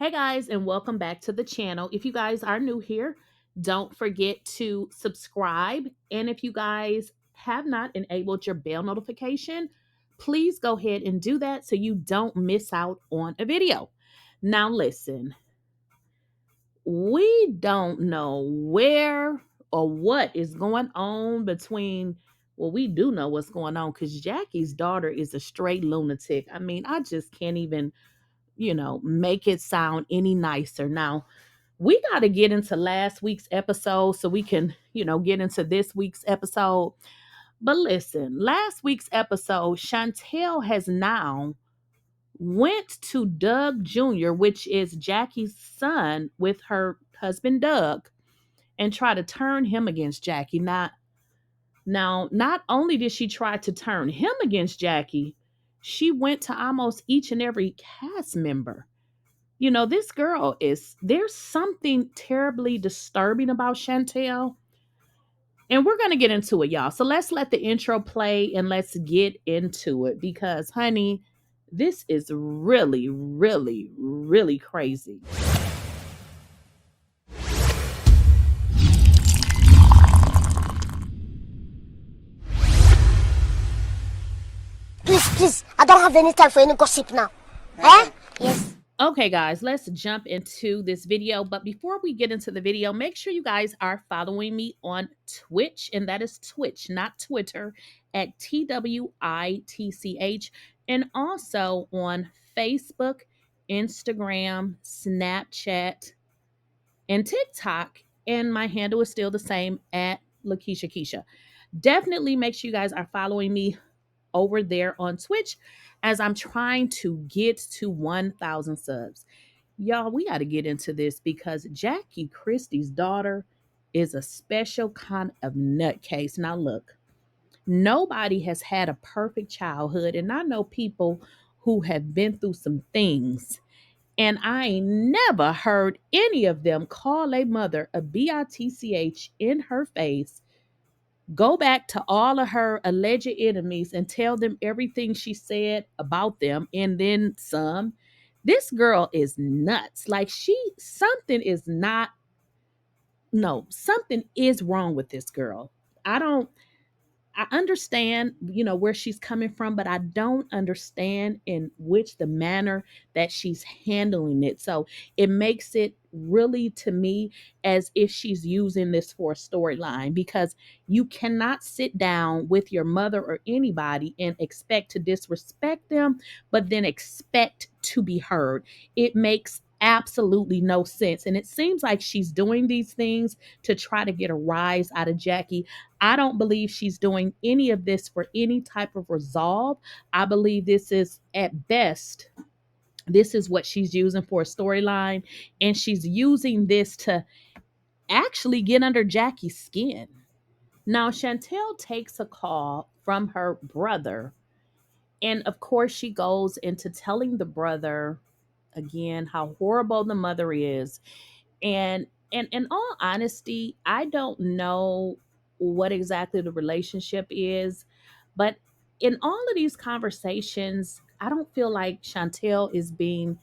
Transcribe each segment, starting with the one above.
Hey guys, and welcome back to the channel. If you guys are new here, don't forget to subscribe. And if you guys have not enabled your bell notification, please go ahead and do that so you don't miss out on a video. Now listen, we don't know where or what is going on between, well, we do know what's going on because Jackie's daughter is a straight lunatic. I mean, I just can't even make it sound any nicer. Now, we got to get into last week's episode so we can, get into this week's episode. But listen, last week's episode, Chantel has now went to Doug Jr., which is Jackie's son, with her husband Doug, and try to turn him against Jackie. Now, not only did she try to turn him against Jackie, she went to almost each and every cast member. This girl there's something terribly disturbing about Chantel. And we're going to get into it, y'all. So let's let the intro play and let's get into it because, honey, this is really, really, really crazy. Please, I don't have any time for any gossip now. Eh? Yes. Okay, guys, let's jump into this video. But before we get into the video, make sure you guys are following me on Twitch, and that is Twitch, not Twitter, at TWITCH, and also on Facebook, Instagram, Snapchat, and TikTok. And my handle is still the same at Lakeysha Keysha. Definitely make sure you guys are following me over there on Twitch as I'm trying to get to 1,000 subs. Y'all, we got to get into this because Jackiechristie's daughter is a special kind of nutcase. Now, look, nobody has had a perfect childhood, and I know people who have been through some things, and I ain't never heard any of them call a mother a bitch in her face, go back to all of her alleged enemies and tell them everything she said about them and then some. This girl is nuts. Like something is not, no, something is wrong with this girl. I understand, where she's coming from, but I don't understand in which the manner that she's handling it. So it makes it really, to me, as if she's using this for a storyline, because you cannot sit down with your mother or anybody and expect to disrespect them, but then expect to be heard. It makes absolutely no sense. And it seems like she's doing these things to try to get a rise out of Jackie. I don't believe she's doing any of this for any type of resolve. I believe this is, at best, this is what she's using for a storyline. And she's using this to actually get under Jackie's skin. Now, Chantel takes a call from her brother. And of course, she goes into telling the brother again how horrible the mother is. And in all honesty, I don't know what exactly the relationship is, but in all of these conversations, I don't feel like Chantel is being,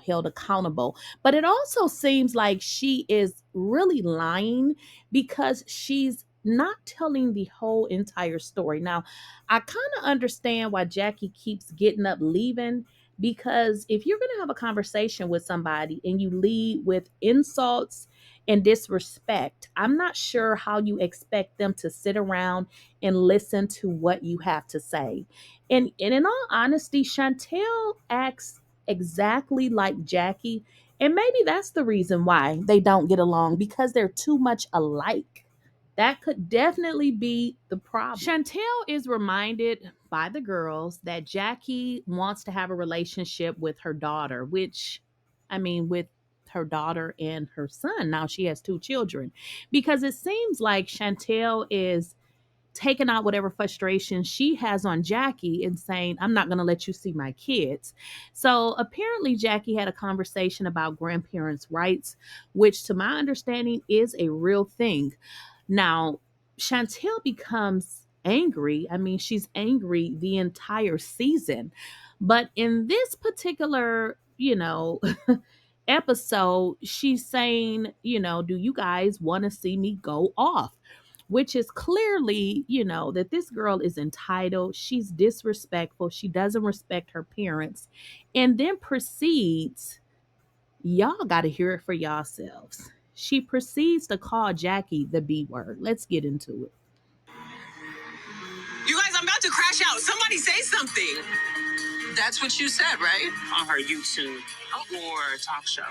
held accountable. But it also seems like she is really lying because she's not telling the whole entire story. Now, I kind of understand why Jackie keeps getting up leaving, because if you're going to have a conversation with somebody and you lead with insults and disrespect, I'm not sure how you expect them to sit around and listen to what you have to say. And in all honesty, Chantel acts exactly like Jackie. And maybe that's the reason why they don't get along, because they're too much alike. That could definitely be the problem. Chantel is reminded by the girls that Jackie wants to have a relationship with her daughter, with her daughter and her son. Now she has 2 children, because it seems like Chantel is taking out whatever frustration she has on Jackie and saying, I'm not going to let you see my kids. So apparently Jackie had a conversation about grandparents' rights, which to my understanding is a real thing. Now, Chantel becomes angry. I mean, she's angry the entire season. But in this particular, episode, she's saying, do you guys want to see me go off? Which is clearly, that this girl is entitled. She's disrespectful. She doesn't respect her parents. And then proceeds, y'all got to hear it for yourselves. She proceeds to call Jackie the B word. Let's get into it. You guys, I'm about to crash out. Somebody say something. That's what you said, right? On her YouTube or talk show.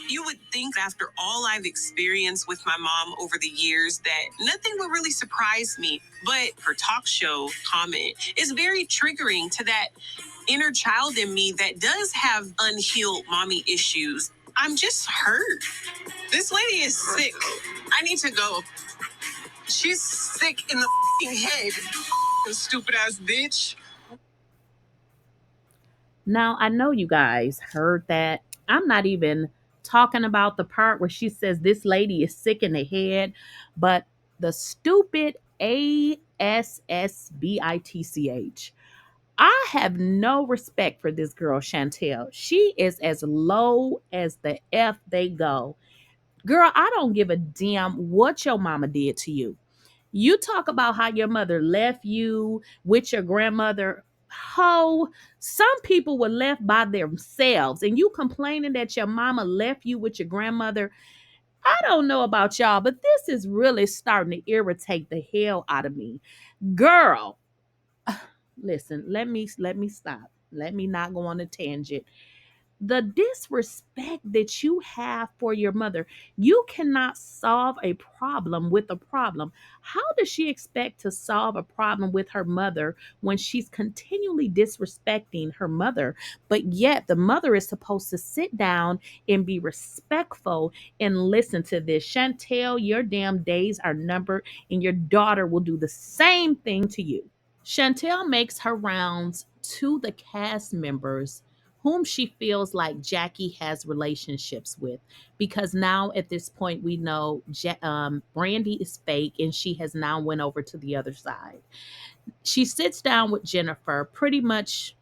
You would think after all I've experienced with my mom over the years that nothing would really surprise me. But her talk show comment is very triggering to that inner child in me that does have unhealed mommy issues. I'm just hurt. This lady is sick. I need to go. She's sick in the head. Stupid ass bitch. Now, I know you guys heard that. I'm not even talking about the part where she says this lady is sick in the head, but the stupid ASSBITCH. I have no respect for this girl, Chantel. She is as low as the F they go. Girl, I don't give a damn what your mama did to you. You talk about how your mother left you with your grandmother. Ho, some people were left by themselves, and you complaining that your mama left you with your grandmother. I don't know about y'all, but this is really starting to irritate the hell out of me. Girl, listen, let me stop. Let me not go on a tangent. The disrespect that you have for your mother. You cannot solve a problem with a problem. How does she expect to solve a problem with her mother when she's continually disrespecting her mother? But yet, the mother is supposed to sit down and be respectful and listen to this. Chantel, your damn days are numbered, and your daughter will do the same thing to you. Chantel makes her rounds to the cast members whom she feels like Jackie has relationships with, because now at this point we know Brandy is fake and she has now went over to the other side. She sits down with Jennifer, pretty much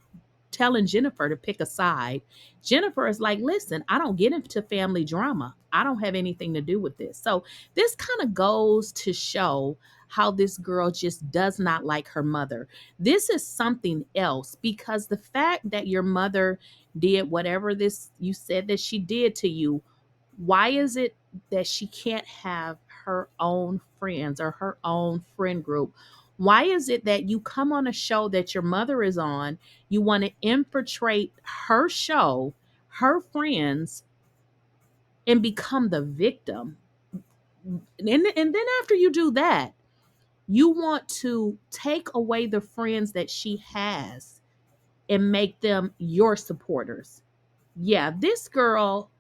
telling Jennifer to pick a side. Jennifer is like, listen, I don't get into family drama. I don't have anything to do with this. So this kind of goes to show how this girl just does not like her mother. This is something else, because the fact that your mother did whatever this you said that she did to you, why is it that she can't have her own friends or her own friend group? Why is it that you come on a show that your mother is on, you want to infiltrate her show, her friends, and become the victim? And then after you do that, you want to take away the friends that she has and make them your supporters. Yeah, this girl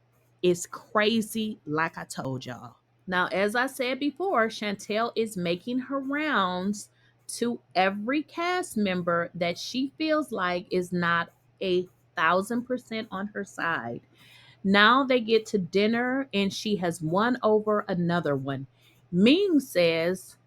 is crazy, like I told y'all. Now, as I said before, Chantel is making her rounds to every cast member that she feels like is not 1,000% on her side. Now they get to dinner and she has won over another one. Ming says,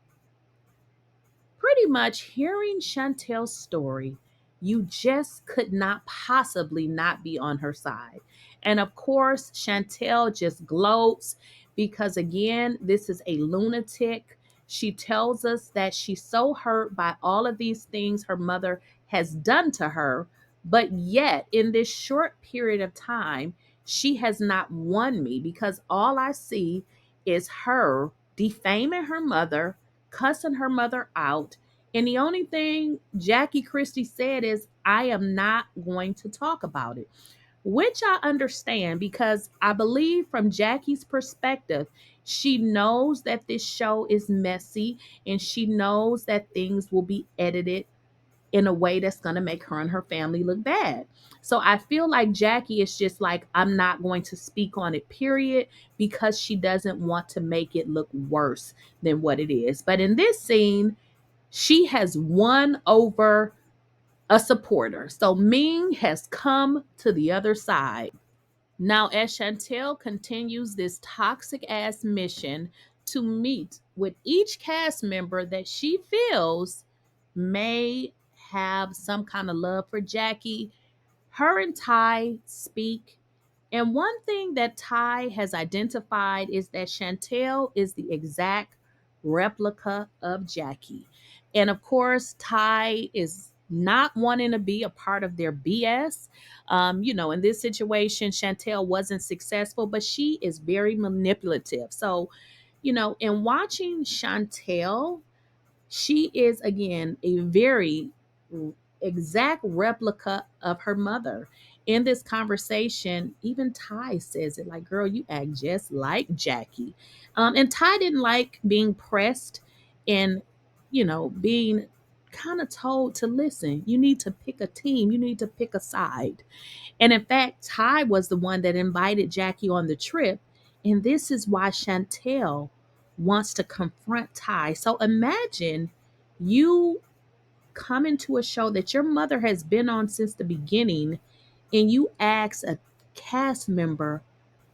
pretty much hearing Chantel's story, you just could not possibly not be on her side. And of course, Chantel just gloats because, again, this is a lunatic. She tells us that she's so hurt by all of these things her mother has done to her, but yet in this short period of time, she has not won me because all I see is her defaming her mother, cussing her mother out. And the only thing Jackiechristie said is, I am not going to talk about it, which I understand because I believe from Jackie's perspective, she knows that this show is messy and she knows that things will be edited in a way that's going to make her and her family look bad. So I feel like Jackie is just like, I'm not going to speak on it, period, because she doesn't want to make it look worse than what it is. But in this scene, she has won over a supporter. So Ming has come to the other side. Now, as Chantel continues this toxic ass mission to meet with each cast member that she feels may have some kind of love for Jackie, her and Ty speak, And one thing that Ty has identified is that Chantel is the exact replica of Jackie. And of course, Ty is not wanting to be a part of their BS. In this situation, Chantel wasn't successful, but she is very manipulative. So, in watching Chantel, she is again a very exact replica of her mother. In this conversation, even Ty says it like, girl, you act just like Jackie. And Ty didn't like being pressed and, being kind of told to listen. You need to pick a team, you need to pick a side. And in fact, Ty was the one that invited Jackie on the trip. And this is why Chantel wants to confront Ty. So imagine you come into a show that your mother has been on since the beginning and you ask a cast member,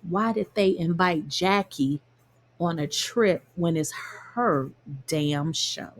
why did they invite Jackie on a trip when it's her damn show?